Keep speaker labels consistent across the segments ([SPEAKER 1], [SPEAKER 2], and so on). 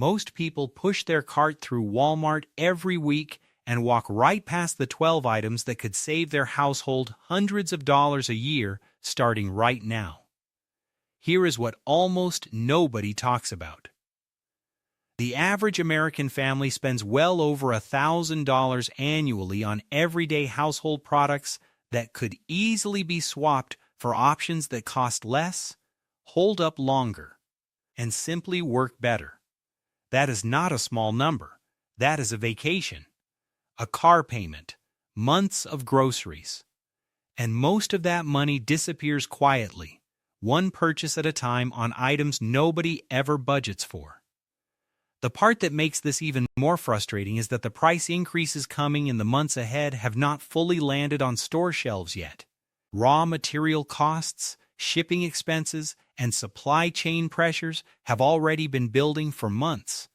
[SPEAKER 1] Most people push their cart through Walmart every week and walk right past the 12 items that could save their household hundreds of dollars a year starting right now. Here is what almost nobody talks about. The average American family spends well over $1,000 annually on everyday household products that could easily be swapped for options that cost less, hold up longer, and simply work better. That is not a small number. That is a vacation, a car payment, months of groceries. And most of that money disappears quietly, one purchase at a time on items nobody ever budgets for. The part that makes this even more frustrating is that the price increases coming in the months ahead have not fully landed on store shelves yet. Raw material costs, shipping expenses, and supply chain pressures have already been building for months.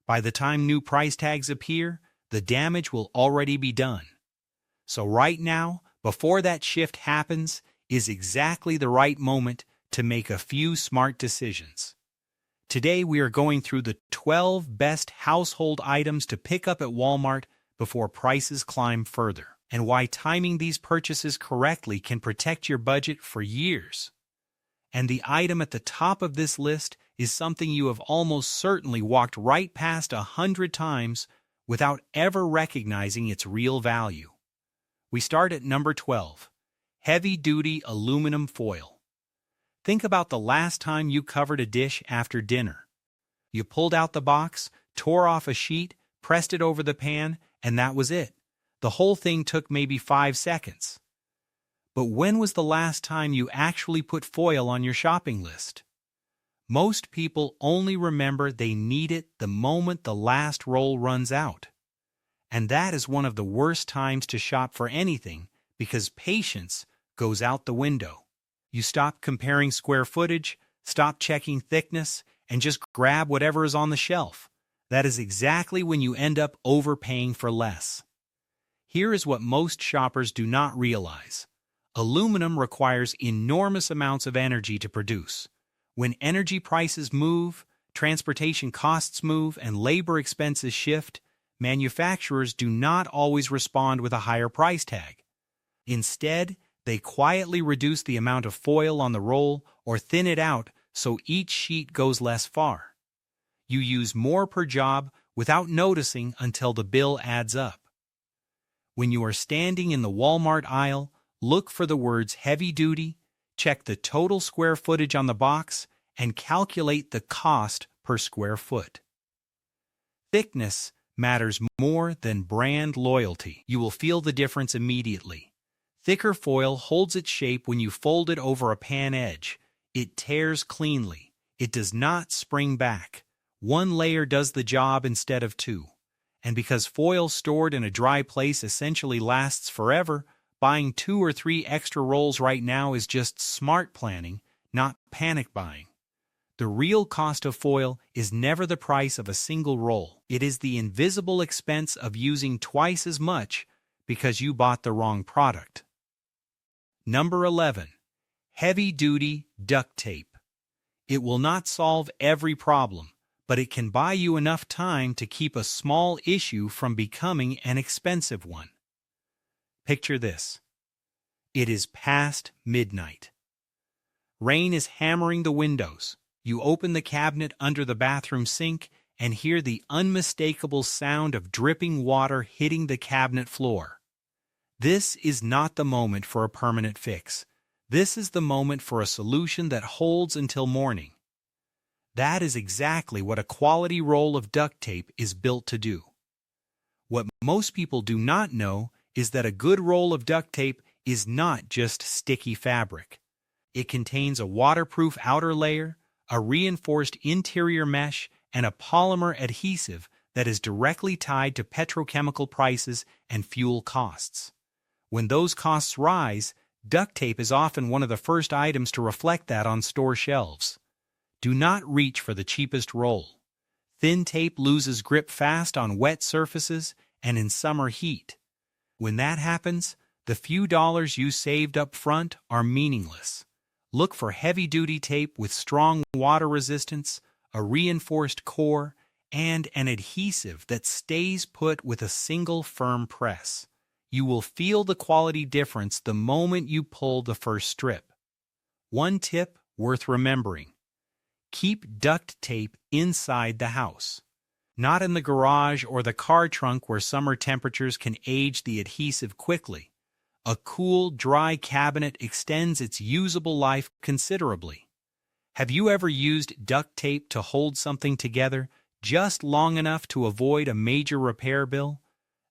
[SPEAKER 1] By the time new price tags appear, the damage will already be done. So right now, before that shift happens, is exactly the right moment to make a few smart decisions. Today we are going through the 12 best household items to pick up at Walmart before prices climb further, and why timing these purchases correctly can protect your budget for years. And the item at the top of this list is something you have almost certainly walked right past 100 times without ever recognizing its real value. We start at number 12, heavy-duty aluminum foil. Think about the last time you covered a dish after dinner. You pulled out the box, tore off a sheet, pressed it over the pan, and that was it. The whole thing took maybe 5 seconds. But when was the last time you actually put foil on your shopping list? Most people only remember they need it the moment the last roll runs out. And that is one of the worst times to shop for anything because patience goes out the window. You stop comparing square footage, stop checking thickness, and just grab whatever is on the shelf. That is exactly when you end up overpaying for less. Here is what most shoppers do not realize. Aluminum requires enormous amounts of energy to produce. When energy prices move, transportation costs move, and labor expenses shift, manufacturers do not always respond with a higher price tag. Instead, they quietly reduce the amount of foil on the roll or thin it out so each sheet goes less far. You use more per job without noticing until the bill adds up. When you are standing in the Walmart aisle, look for the words heavy duty, check the total square footage on the box, and calculate the cost per square foot. Thickness matters more than brand loyalty. You will feel the difference immediately. Thicker foil holds its shape when you fold it over a pan edge. It tears cleanly. It does not spring back. One layer does the job instead of two. And because foil stored in a dry place essentially lasts forever, buying 2 or 3 extra rolls right now is just smart planning, not panic buying. The real cost of foil is never the price of a single roll. It is the invisible expense of using twice as much because you bought the wrong product. Number 11. Heavy-duty duct tape. It will not solve every problem, but it can buy you enough time to keep a small issue from becoming an expensive one. Picture this. It is past midnight. Rain is hammering the windows. You open the cabinet under the bathroom sink and hear the unmistakable sound of dripping water hitting the cabinet floor. This is not the moment for a permanent fix. This is the moment for a solution that holds until morning. That is exactly what a quality roll of duct tape is built to do. What most people do not know is that a good roll of duct tape is not just sticky fabric. It contains a waterproof outer layer, a reinforced interior mesh, and a polymer adhesive that is directly tied to petrochemical prices and fuel costs. When those costs rise, duct tape is often one of the first items to reflect that on store shelves. Do not reach for the cheapest roll. Thin tape loses grip fast on wet surfaces and in summer heat. When that happens, the few dollars you saved up front are meaningless. Look for heavy-duty tape with strong water resistance, a reinforced core, and an adhesive that stays put with a single firm press. You will feel the quality difference the moment you pull the first strip. One tip worth remembering: keep duct tape inside the house, not in the garage or the car trunk where summer temperatures can age the adhesive quickly. A cool, dry cabinet extends its usable life considerably. Have you ever used duct tape to hold something together just long enough to avoid a major repair bill?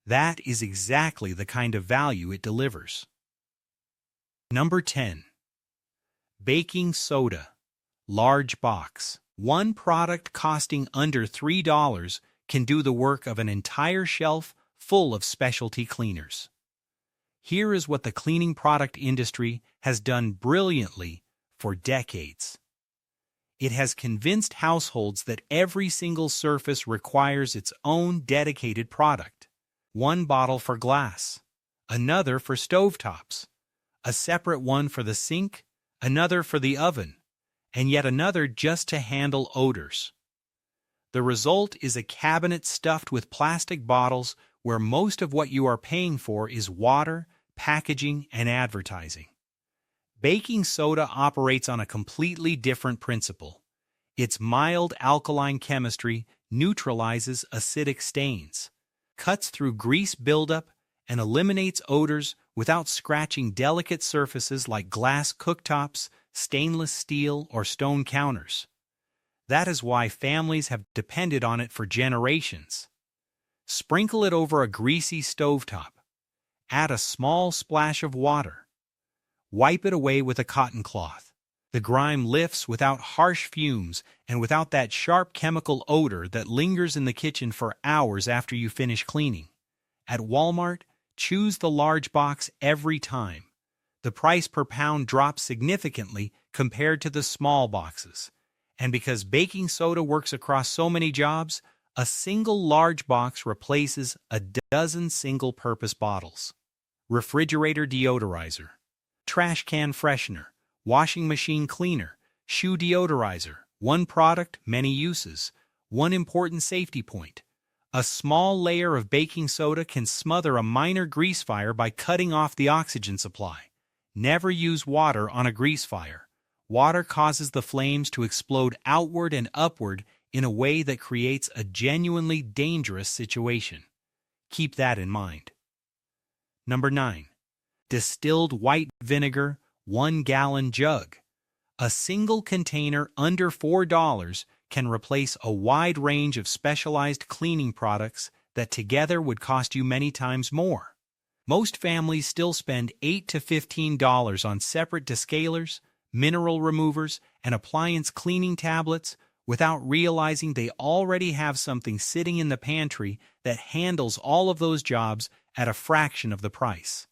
[SPEAKER 1] That is exactly the kind of value it delivers. Number 10. Baking soda. Large box. One product costing under $3 can do the work of an entire shelf full of specialty cleaners. Here is what the cleaning product industry has done brilliantly for decades. It has convinced households that every single surface requires its own dedicated product. One bottle for glass, another for stovetops, a separate one for the sink, another for the oven, and yet another just to handle odors. The result is a cabinet stuffed with plastic bottles where most of what you are paying for is water, packaging, and advertising. Baking soda operates on a completely different principle. Its mild alkaline chemistry neutralizes acidic stains, cuts through grease buildup, and eliminates odors without scratching delicate surfaces like glass cooktops, stainless steel, or stone counters. That is why families have depended on it for generations. Sprinkle it over a greasy stovetop. Add a small splash of water. Wipe it away with a cotton cloth. The grime lifts without harsh fumes and without that sharp chemical odor that lingers in the kitchen for hours after you finish cleaning. At Walmart, choose the large box every time. The price per pound drops significantly compared to the small boxes. And because baking soda works across so many jobs, a single large box replaces a dozen single-purpose bottles. Refrigerator deodorizer, trash can freshener, washing machine cleaner, shoe deodorizer. One product, many uses. One important safety point: a small layer of baking soda can smother a minor grease fire by cutting off the oxygen supply. Never use water on a grease fire. Water causes the flames to explode outward and upward in a way that creates a genuinely dangerous situation. Keep that in mind. Number 9. Distilled white vinegar, 1-gallon jug. A single container under $4 can replace a wide range of specialized cleaning products that together would cost you many times more. Most families still spend $8 to $15 on separate descalers, mineral removers, and appliance cleaning tablets without realizing they already have something sitting in the pantry that handles all of those jobs at a fraction of the price.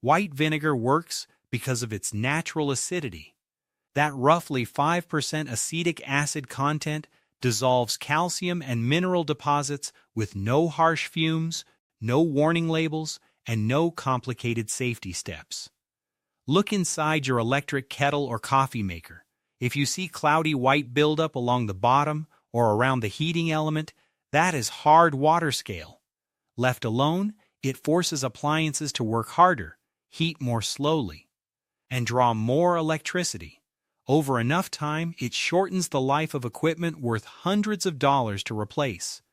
[SPEAKER 1] White vinegar works because of its natural acidity. That roughly 5% acetic acid content dissolves calcium and mineral deposits with no harsh fumes, no warning labels, and no complicated safety steps. Look inside your electric kettle or coffee maker. If you see cloudy white buildup along the bottom or around the heating element, that is hard water scale. Left alone, it forces appliances to work harder, heat more slowly, and draw more electricity. Over enough time, it shortens the life of equipment worth hundreds of dollars to replace.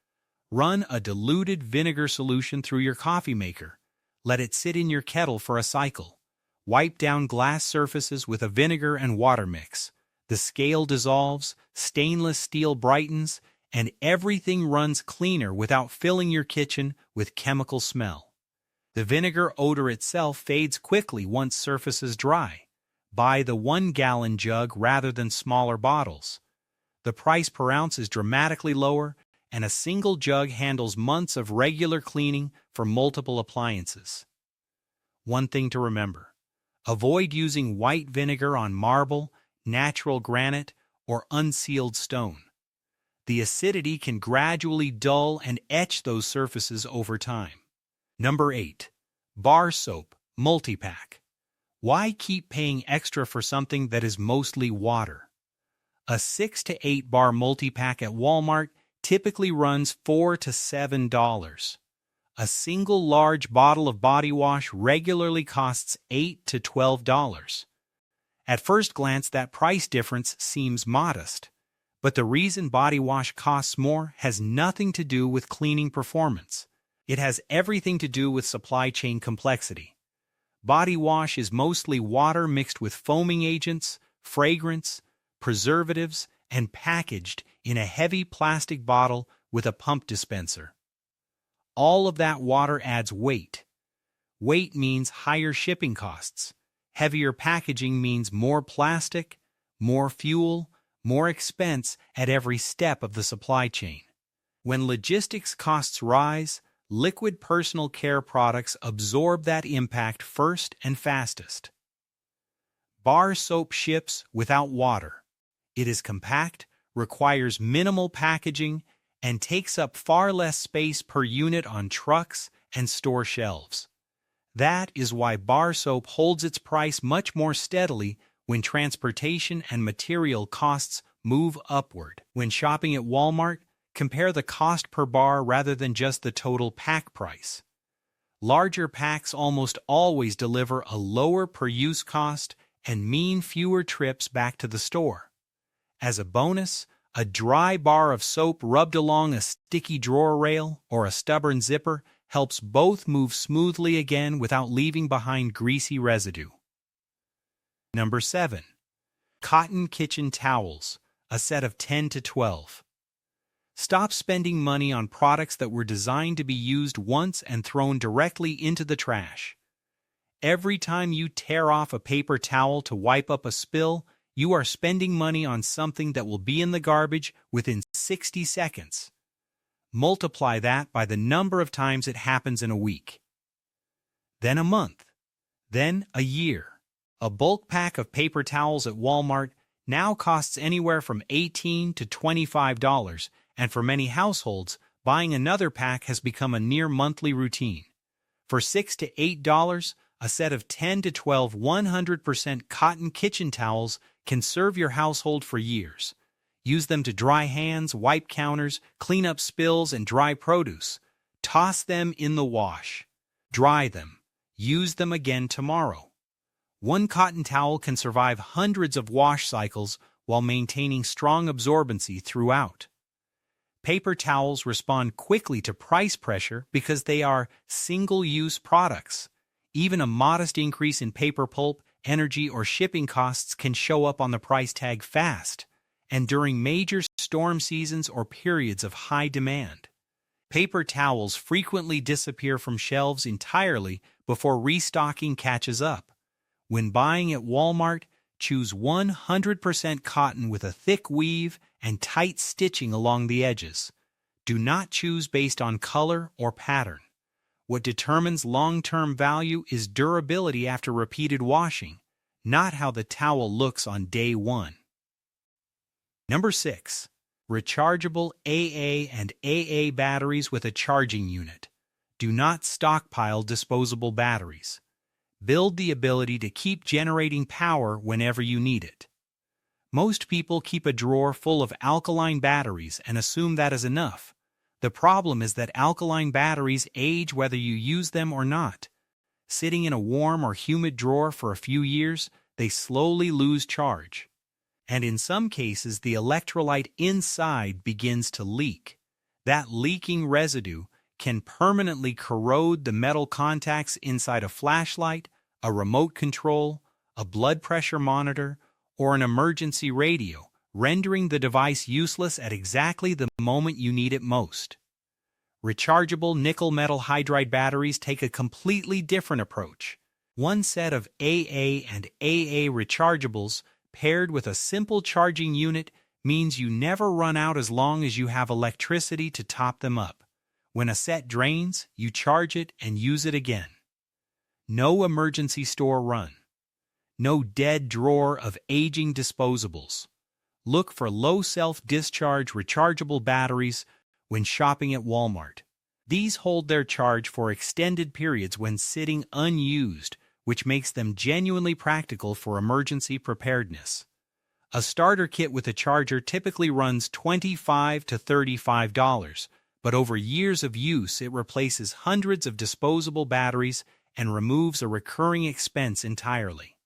[SPEAKER 1] Run a diluted vinegar solution through your coffee maker. Let it sit in your kettle for a cycle. Wipe down glass surfaces with a vinegar and water mix. The scale dissolves, stainless steel brightens, and everything runs cleaner without filling your kitchen with chemical smell. The vinegar odor itself fades quickly once surfaces dry. Buy the 1-gallon jug rather than smaller bottles. The price per ounce is dramatically lower, and a single jug handles months of regular cleaning for multiple appliances. One thing to remember: avoid using white vinegar on marble, natural granite, or unsealed stone. The acidity can gradually dull and etch those surfaces over time. Number 8. Bar soap, multi-pack. Why keep paying extra for something that is mostly water? A 6 to 8 bar multi-pack at Walmart typically runs $4 to $7. A single large bottle of body wash regularly costs $8 to $12. At first glance, that price difference seems modest, but the reason body wash costs more has nothing to do with cleaning performance. It has everything to do with supply chain complexity. Body wash is mostly water mixed with foaming agents, fragrance, preservatives, and packaged in a heavy plastic bottle with a pump dispenser. All of that water adds weight. Weight means higher shipping costs. Heavier packaging means more plastic, more fuel, more expense at every step of the supply chain. When logistics costs rise, liquid personal care products absorb that impact first and fastest. Bar soap ships without water. It is compact, requires minimal packaging, and takes up far less space per unit on trucks and store shelves. That is why bar soap holds its price much more steadily when transportation and material costs move upward. When shopping at Walmart, compare the cost per bar rather than just the total pack price. Larger packs almost always deliver a lower per-use cost and mean fewer trips back to the store. As a bonus, a dry bar of soap rubbed along a sticky drawer rail or a stubborn zipper helps both move smoothly again without leaving behind greasy residue. Number 7. Cotton kitchen towels, a set of 10 to 12. Stop spending money on products that were designed to be used once and thrown directly into the trash. Every time you tear off a paper towel to wipe up a spill, you are spending money on something that will be in the garbage within 60 seconds. Multiply that by the number of times it happens in a week. Then a month. Then a year. A bulk pack of paper towels at Walmart now costs anywhere from $18 to $25, and for many households, buying another pack has become a near monthly routine. For $6 to $8, a set of 10 to 12 100% cotton kitchen towels can serve your household for years. Use them to dry hands, wipe counters, clean up spills, and dry produce. Toss them in the wash. Dry them. Use them again tomorrow. One cotton towel can survive hundreds of wash cycles while maintaining strong absorbency throughout. Paper towels respond quickly to price pressure because they are single-use products. Even a modest increase in paper pulp, energy, or shipping costs can show up on the price tag fast, and during major storm seasons or periods of high demand. Paper towels frequently disappear from shelves entirely before restocking catches up. When buying at Walmart, choose 100% cotton with a thick weave and tight stitching along the edges. Do not choose based on color or pattern. What determines long-term value is durability after repeated washing, not how the towel looks on day one. Number 6. Rechargeable AA and AA batteries with a charging unit. Do not stockpile disposable batteries. Build the ability to keep generating power whenever you need it. Most people keep a drawer full of alkaline batteries and assume that is enough. The problem is that alkaline batteries age whether you use them or not. Sitting in a warm or humid drawer for a few years, they slowly lose charge. And in some cases, the electrolyte inside begins to leak. That leaking residue can permanently corrode the metal contacts inside a flashlight, a remote control, a blood pressure monitor, or an emergency radio, rendering the device useless at exactly the moment you need it most. Rechargeable nickel metal hydride batteries take a completely different approach. One set of AA and AA rechargeables paired with a simple charging unit means you never run out as long as you have electricity to top them up. When a set drains, you charge it and use it again. No emergency store run. No dead drawer of aging disposables. Look for low self-discharge rechargeable batteries when shopping at Walmart. These hold their charge for extended periods when sitting unused, which makes them genuinely practical for emergency preparedness. A starter kit with a charger typically runs $25 to $35, but over years of use it replaces hundreds of disposable batteries and removes a recurring expense entirely.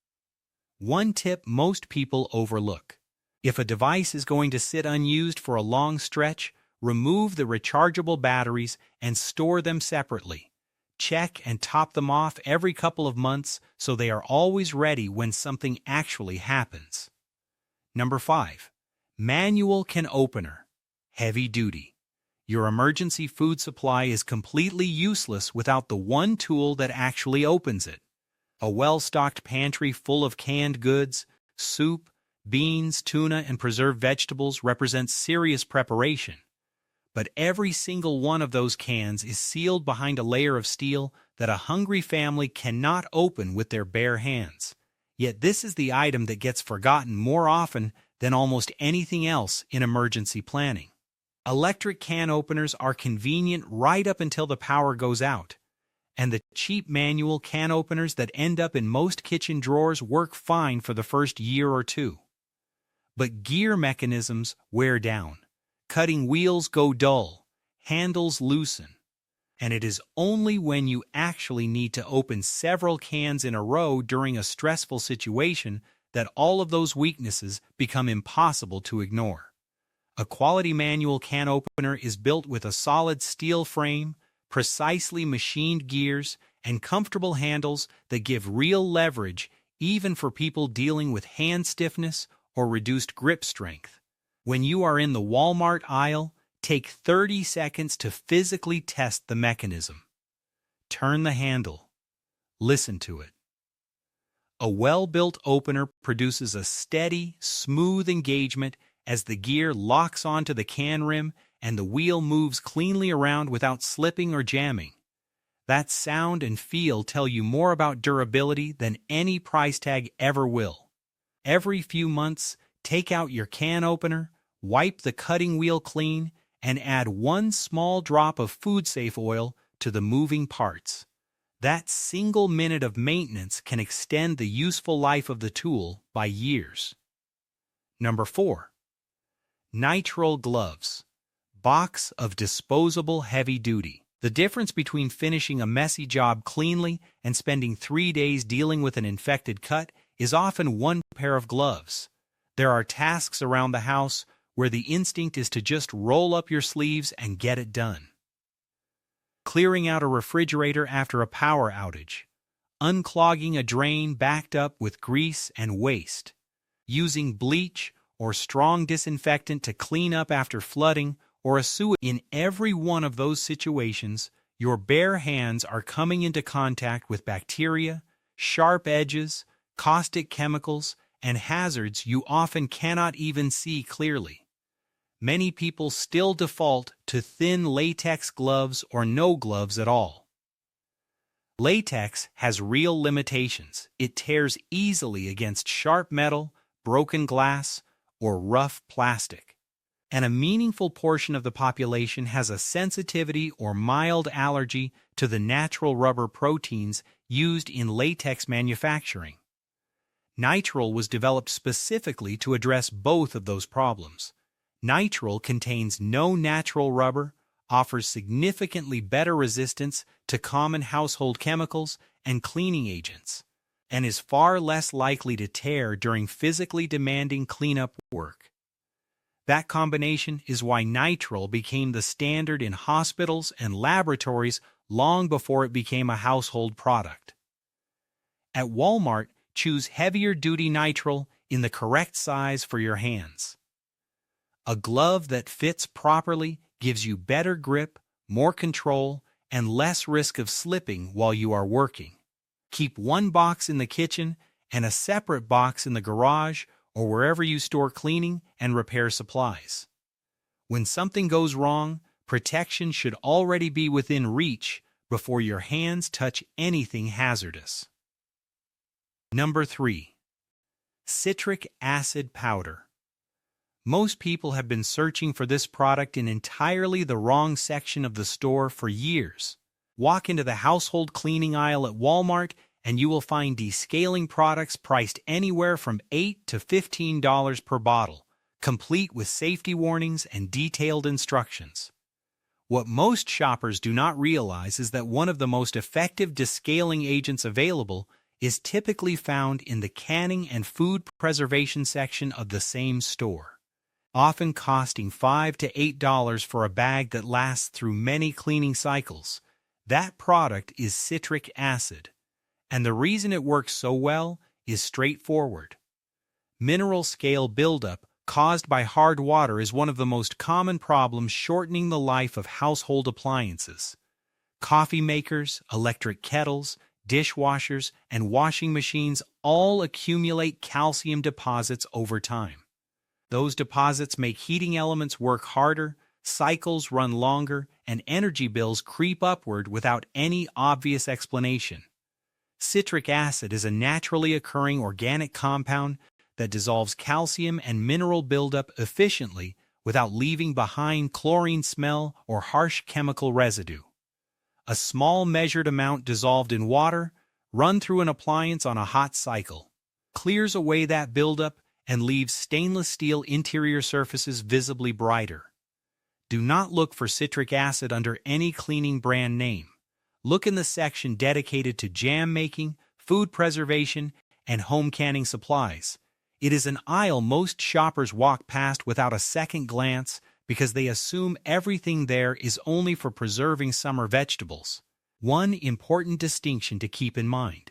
[SPEAKER 1] One tip most people overlook: if a device is going to sit unused for a long stretch, remove the rechargeable batteries and store them separately. Check and top them off every couple of months so they are always ready when something actually happens. Number 5. Manual can opener. Heavy duty. Your emergency food supply is completely useless without the one tool that actually opens it. A well-stocked pantry full of canned goods, soup, beans, tuna, and preserved vegetables represents serious preparation. But every single one of those cans is sealed behind a layer of steel that a hungry family cannot open with their bare hands. Yet this is the item that gets forgotten more often than almost anything else in emergency planning. Electric can openers are convenient right up until the power goes out, and the cheap manual can openers that end up in most kitchen drawers work fine for the first year or two. But gear mechanisms wear down. Cutting wheels go dull, handles loosen, and it is only when you actually need to open several cans in a row during a stressful situation that all of those weaknesses become impossible to ignore. A quality manual can opener is built with a solid steel frame, precisely machined gears, and comfortable handles that give real leverage even for people dealing with hand stiffness or reduced grip strength. When you are in the Walmart aisle, take 30 seconds to physically test the mechanism. Turn the handle. Listen to it. A well-built opener produces a steady, smooth engagement as the gear locks onto the can rim and the wheel moves cleanly around without slipping or jamming. That sound and feel tell you more about durability than any price tag ever will. Every few months, take out your can opener, wipe the cutting wheel clean, and add one small drop of food-safe oil to the moving parts. That single minute of maintenance can extend the useful life of the tool by years. Number 4. Nitrile gloves. Box of disposable heavy duty. The difference between finishing a messy job cleanly and spending 3 days dealing with an infected cut is often one pair of gloves. There are tasks around the house where the instinct is to just roll up your sleeves and get it done. Clearing out a refrigerator after a power outage, unclogging a drain backed up with grease and waste, using bleach or strong disinfectant to clean up after flooding or a sewage. In every one of those situations, your bare hands are coming into contact with bacteria, sharp edges, caustic chemicals, and hazards you often cannot even see clearly. Many people still default to thin latex gloves or no gloves at all. Latex has real limitations. It tears easily against sharp metal, broken glass, or rough plastic. And a meaningful portion of the population has a sensitivity or mild allergy to the natural rubber proteins used in latex manufacturing. Nitrile was developed specifically to address both of those problems. Nitrile contains no natural rubber, offers significantly better resistance to common household chemicals and cleaning agents, and is far less likely to tear during physically demanding cleanup work. That combination is why nitrile became the standard in hospitals and laboratories long before it became a household product. At Walmart, choose heavier-duty nitrile in the correct size for your hands. A glove that fits properly gives you better grip, more control, and less risk of slipping while you are working. Keep one box in the kitchen and a separate box in the garage or wherever you store cleaning and repair supplies. When something goes wrong, protection should already be within reach before your hands touch anything hazardous. Number 3. Citric acid powder. Most people have been searching for this product in entirely the wrong section of the store for years. Walk into the household cleaning aisle at Walmart and you will find descaling products priced anywhere from $8 to $15 per bottle, complete with safety warnings and detailed instructions. What most shoppers do not realize is that one of the most effective descaling agents available is typically found in the canning and food preservation section of the same store, often costing $5 to $8 for a bag that lasts through many cleaning cycles. That product is citric acid, and the reason it works so well is straightforward. Mineral scale buildup caused by hard water is one of the most common problems shortening the life of household appliances. Coffee makers, electric kettles, dishwashers, and washing machines all accumulate calcium deposits over time. Those deposits make heating elements work harder, cycles run longer, and energy bills creep upward without any obvious explanation. Citric acid is a naturally occurring organic compound that dissolves calcium and mineral buildup efficiently without leaving behind chlorine smell or harsh chemical residue. A small measured amount dissolved in water, run through an appliance on a hot cycle, clears away that buildup and leaves stainless steel interior surfaces visibly brighter. Do not look for citric acid under any cleaning brand name. Look in the section dedicated to jam making, food preservation, and home canning supplies. It is an aisle most shoppers walk past without a second glance because they assume everything there is only for preserving summer vegetables. One important distinction to keep in mind: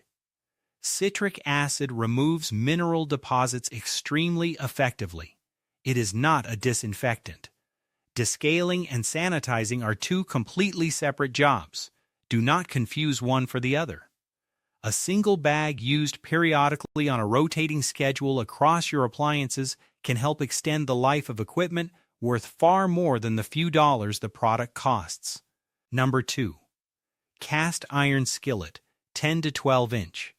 [SPEAKER 1] citric acid removes mineral deposits extremely effectively. It is not a disinfectant. Descaling and sanitizing are two completely separate jobs. Do not confuse one for the other. A single bag used periodically on a rotating schedule across your appliances can help extend the life of equipment worth far more than the few dollars the product costs. Number 2. Cast iron skillet, 10 to 12 inch.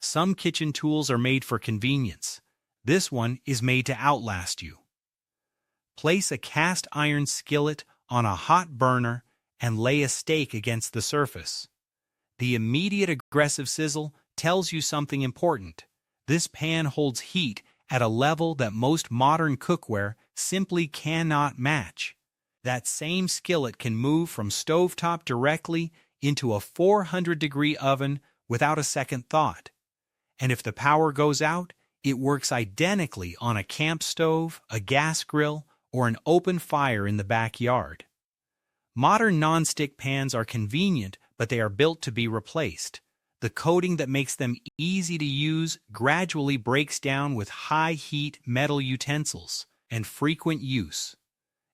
[SPEAKER 1] Some kitchen tools are made for convenience. This one is made to outlast you. Place a cast iron skillet on a hot burner and lay a steak against the surface. The immediate aggressive sizzle tells you something important. This pan holds heat at a level that most modern cookware simply cannot match. That same skillet can move from stovetop directly into a 400-degree oven without a second thought. And if the power goes out, it works identically on a camp stove, a gas grill, or an open fire in the backyard. Modern non-stick pans are convenient, but they are built to be replaced. The coating that makes them easy to use gradually breaks down with high-heat metal utensils and frequent use.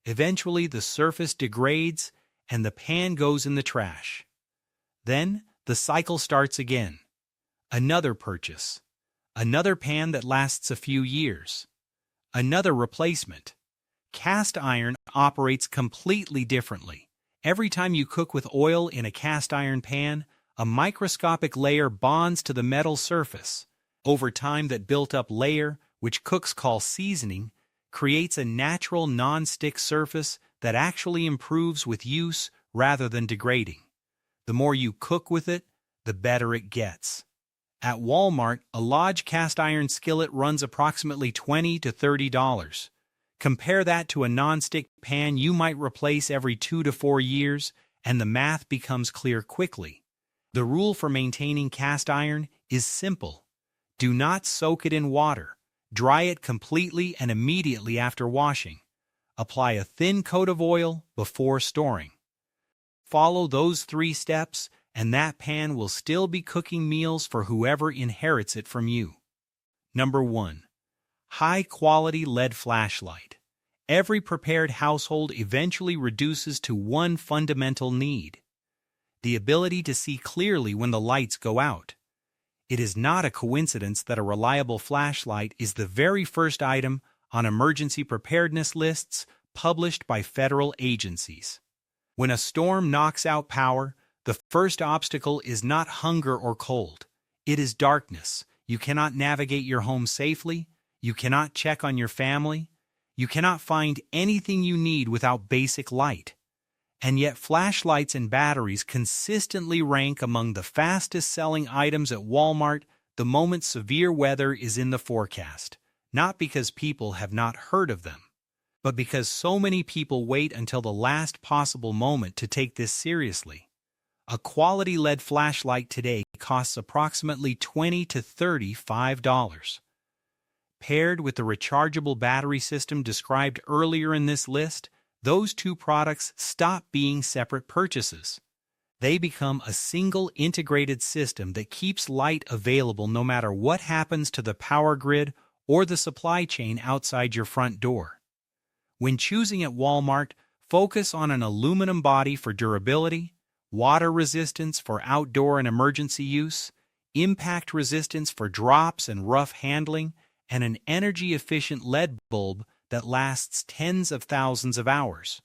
[SPEAKER 1] Eventually, the surface degrades and the pan goes in the trash. Then, the cycle starts again. Another purchase. Another pan that lasts a few years. Another replacement. Cast iron operates completely differently. Every time you cook with oil in a cast iron pan, a microscopic layer bonds to the metal surface. Over time, that built-up layer, which cooks call seasoning, creates a natural non-stick surface that actually improves with use rather than degrading. The more you cook with it, the better it gets. At Walmart, a large cast iron skillet runs approximately $20 to $30. Compare that to a non-stick pan you might replace every 2 to 4 years, and the math becomes clear quickly. The rule for maintaining cast iron is simple. Do not soak it in water. Dry it completely and immediately after washing. Apply a thin coat of oil before storing. Follow those 3 steps, and that pan will still be cooking meals for whoever inherits it from you. Number 1. High-quality LED flashlight. Every prepared household eventually reduces to one fundamental need: the ability to see clearly when the lights go out. It is not a coincidence that a reliable flashlight is the very first item on emergency preparedness lists published by federal agencies. When a storm knocks out power, the first obstacle is not hunger or cold. It is darkness. You cannot navigate your home safely. You cannot check on your family. You cannot find anything you need without basic light. And yet flashlights and batteries consistently rank among the fastest-selling items at Walmart the moment severe weather is in the forecast, not because people have not heard of them, but because so many people wait until the last possible moment to take this seriously. A quality LED flashlight today costs approximately $20 to $35. Paired with the rechargeable battery system described earlier in this list, those two products stop being separate purchases. They become a single integrated system that keeps light available no matter what happens to the power grid or the supply chain outside your front door. When choosing at Walmart, focus on an aluminum body for durability, water resistance for outdoor and emergency use, impact resistance for drops and rough handling, and an energy-efficient LED bulb that lasts tens of thousands of hours.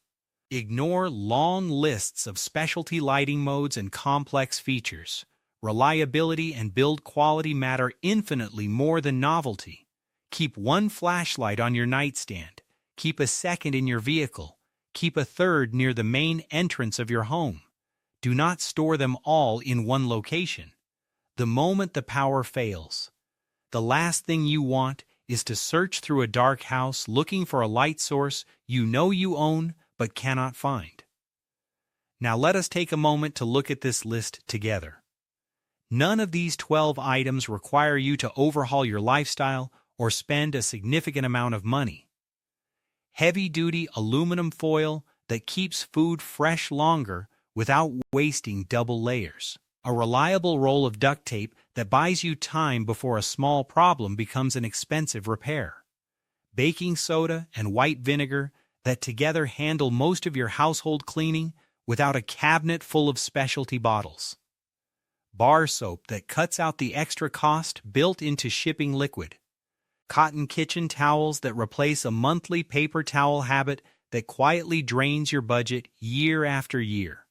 [SPEAKER 1] Ignore long lists of specialty lighting modes and complex features. Reliability and build quality matter infinitely more than novelty. Keep one flashlight on your nightstand. Keep a second in your vehicle. Keep a third near the main entrance of your home. Do not store them all in one location. The moment the power fails, the last thing you want is to search through a dark house looking for a light source you know you own but cannot find. Now let us take a moment to look at this list together. None of these 12 items require you to overhaul your lifestyle or spend a significant amount of money. Heavy-duty aluminum foil that keeps food fresh longer without wasting double layers. A reliable roll of duct tape that buys you time before a small problem becomes an expensive repair. Baking soda and white vinegar that together handle most of your household cleaning without a cabinet full of specialty bottles. Bar soap that cuts out the extra cost built into shipping liquid. Cotton kitchen towels that replace a monthly paper towel habit that quietly drains your budget year after year.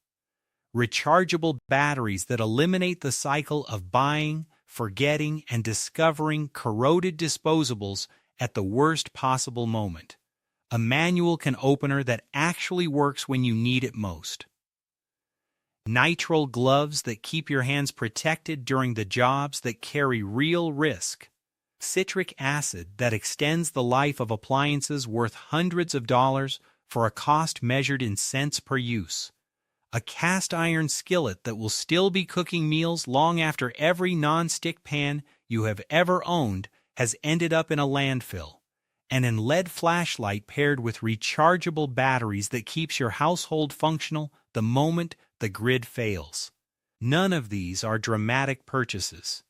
[SPEAKER 1] Rechargeable batteries that eliminate the cycle of buying, forgetting, and discovering corroded disposables at the worst possible moment. A manual can opener that actually works when you need it most. Nitrile gloves that keep your hands protected during the jobs that carry real risk. Citric acid that extends the life of appliances worth hundreds of dollars for a cost measured in cents per use. A cast iron skillet that will still be cooking meals long after every non-stick pan you have ever owned has ended up in a landfill. And an LED flashlight paired with rechargeable batteries that keeps your household functional the moment the grid fails. None of these are dramatic purchases.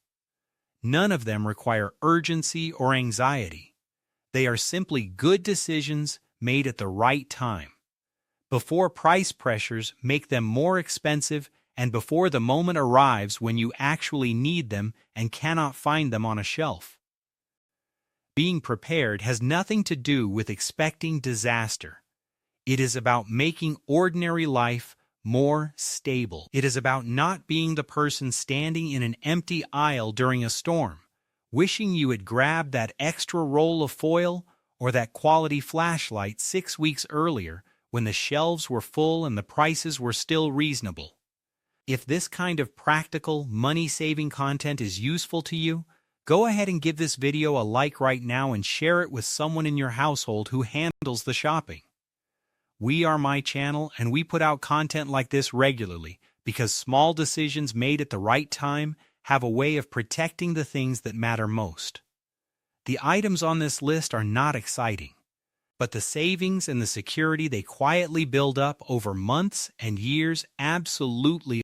[SPEAKER 1] None of them require urgency or anxiety. They are simply good decisions made at the right time, before price pressures make them more expensive and before the moment arrives when you actually need them and cannot find them on a shelf. Being prepared has nothing to do with expecting disaster. It is about making ordinary life more stable. It is about not being the person standing in an empty aisle during a storm, wishing you had grabbed that extra roll of foil or that quality flashlight 6 weeks earlier when the shelves were full and the prices were still reasonable. If this kind of practical, money-saving content is useful to you, go ahead and give this video a like right now and share it with someone in your household who handles the shopping. We are my channel, and we put out content like this regularly because small decisions made at the right time have a way of protecting the things that matter most. The items on this list are not exciting, but the savings and the security they quietly build up over months and years absolutely